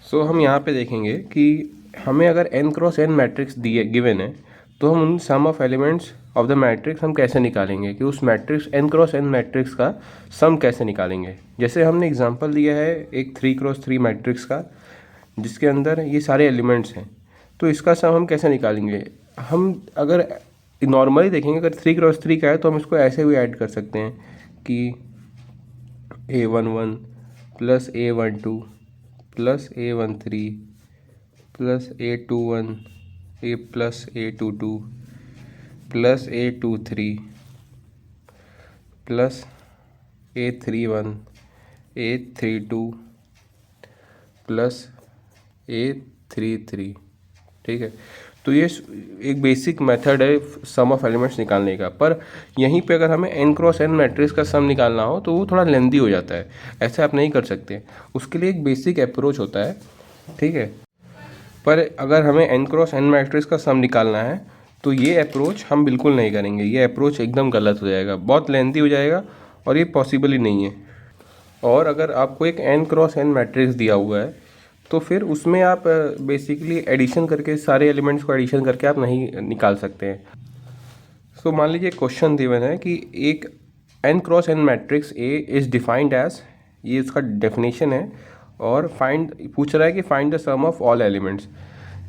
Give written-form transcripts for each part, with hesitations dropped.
सो हम यहाँ पे देखेंगे कि हमें अगर n क्रॉस n मैट्रिक्स दिए गिवन है तो हम उन sum of elements of the matrix हम कैसे निकालेंगे, कि उस matrix n cross n matrix का सम कैसे निकालेंगे। जैसे हमने एग्जांपल दिया है एक 3 क्रॉस 3 मैट्रिक्स का जिसके अंदर ये सारे एलिमेंट्स हैं, तो इसका सम हम कैसे निकालेंगे। हम अगर नॉर्मली देखेंगे, अगर 3 क्रॉस 3 का है तो हम इसको ऐसे भी ऐड कर सकते हैं कि a11 plus a12 plus a13 plus a21 a plus a22 plus a23 plus a31 a32 plus a33। ठीक है, तो ये एक बेसिक मेथड है सम ऑफ एलिमेंट्स निकालने का। पर यहीं पे अगर हमें n क्रॉस n मैट्रिक्स का सम निकालना हो तो वो थोड़ा लेंदी हो जाता है, ऐसे आप नहीं कर सकते। उसके लिए एक बेसिक अप्रोच होता है, ठीक है। पर अगर हमें n क्रॉस n मैट्रिक्स का सम निकालना है तो ये अप्रोच हम बिल्कुल नहीं करेंगे, ये अप्रोच एकदम गलत हो जाएगा, बहुत लेंदी हो जाएगा और ये पॉसिबल ही नहीं है। और अगर आपको एक n क्रॉस n मैट्रिक्स दिया हुआ है तो फिर उसमें आप बेसिकली एडिशन करके सारे एलिमेंट्स को एडिशन करके आप नहीं निकाल सकते हैं। सो मान लीजिए क्वेश्चन गिवन है कि एक n cross n matrix A is defined as, ये उसका डेफिनेशन है, और फाइंड पूछ रहा है कि find the sum of all elements,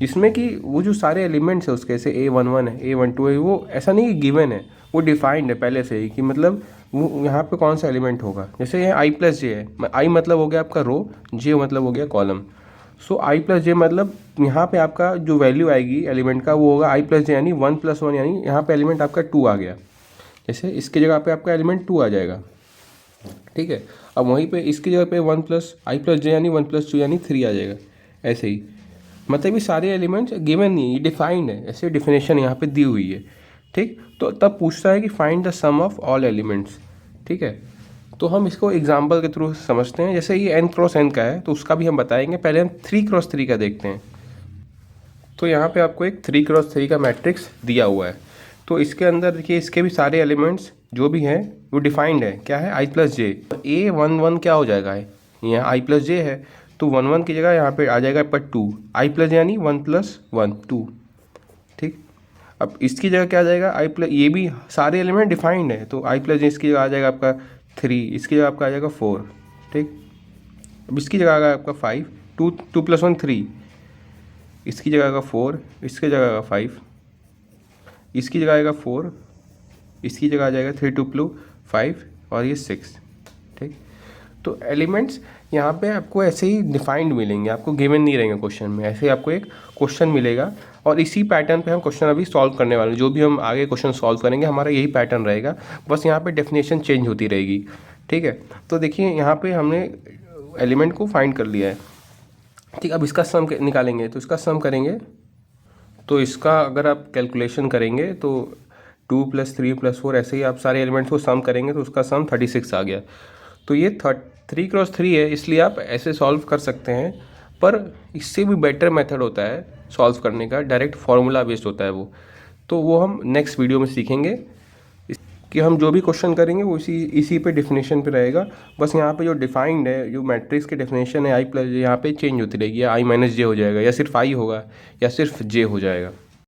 जिसमें कि वो जो सारे एलिमेंट्स है उसके, जैसे A11 है A12 है, वो ऐसा नहीं कि गिवन है, वो डिफाइंड है पहले से ही कि मतलब वो यहाँ पे कौन सा एलिमेंट होगा। जैसे ये i प्लस जे है, i मतलब हो गया आपका रो, j मतलब हो गया कॉलम। सो i प्लस जे मतलब यहाँ पे आपका जो वैल्यू आएगी एलिमेंट का वो होगा i प्लस जे, यानी 1 + 1, यानी यहाँ पे एलिमेंट आपका 2 आ गया। जैसे इसकी जगह पे आपका एलिमेंट 2 आ जाएगा, ठीक है। अब वहीं पे इसकी जगह पे 1 + i प्लस जे यानी 1 + 2 यानी 3 आ जाएगा। ऐसे ही मतलब ये सारे एलिमेंट्स गिवन नहीं है, ये डिफाइंड है, ऐसे डेफिनेशन यहाँ पे दी हुई है, ठीक। तो तब पूछता है कि find the sum of all elements, ठीक है। तो हम इसको एग्जाम्पल के थ्रू समझते हैं। जैसे ये n क्रॉस n का है तो उसका भी हम बताएंगे, पहले हम 3 क्रॉस 3 का देखते हैं। तो यहाँ पे आपको एक 3 क्रॉस 3 का मैट्रिक्स दिया हुआ है, तो इसके अंदर देखिए इसके भी सारे एलिमेंट्स जो भी हैं वो डिफाइंड है, क्या है i प्लस जे। A11 क्या हो जाएगा है, यहाँ i प्लस जे है तो 1 1 की जगह यहाँ पे आ जाएगा पर 2, i प्लस यानी 1 + 1 2, ठीक। अब इसकी जगह क्या आ जाएगा i प्लस, ये भी सारे एलिमेंट डिफाइंड है तो i प्लस जे इसकी जगह आ जाएगा आपका 3, इसकी जगह आपका आ जाएगा 4, ठीक। अब इसकी जगह आएगा आपका 5, 2 2 + 1 3, इसकी जगह आएगा 4, इसकी जगह आएगा 5, इसकी जगह आएगा 4, इसकी जगह आ जाएगा 3 2 + 5 और ये 6, ठीक। तो एलिमेंट्स यहाँ पे आपको ऐसे ही डिफाइंड मिलेंगे, आपको गिवन नहीं रहेंगे क्वेश्चन में, ऐसे ही आपको एक क्वेश्चन मिलेगा और इसी पैटर्न पे हम क्वेश्चन अभी सॉल्व करने वाले हैं। जो भी हम आगे क्वेश्चन सॉल्व करेंगे हमारा यही पैटर्न रहेगा, बस यहाँ पे डेफिनेशन चेंज होती रहेगी, ठीक है। तो देखिए यहाँ पे हमने एलिमेंट को फाइंड कर लिया है, ठीक। अब इसका सम निकालेंगे, तो इसका सम करेंगे तो इसका अगर आप कैलकुलेशन करेंगे तो 2 + 3 + 4 ऐसे ही आप सारे एलिमेंट्स को सम करेंगे तो उसका सम 36 आ गया। तो ये 3 क्रॉस 3 है, इसलिए आप ऐसे सॉल्व कर सकते हैं, पर इससे भी बेटर मेथड होता है सॉल्व करने का, डायरेक्ट फार्मूला बेस्ड होता है वो। तो वो हम नेक्स्ट वीडियो में सीखेंगे कि हम जो भी क्वेश्चन करेंगे वो इसी पे डेफिनेशन पे रहेगा। बस यहाँ पे जो डिफाइंड है, जो मैट्रिक्स की डेफिनेशन है i प्लस जे, यहाँ पे चेंज होती रहेगी, या i - जे हो जाएगा, या सिर्फ i होगा, या सिर्फ j हो जाएगा।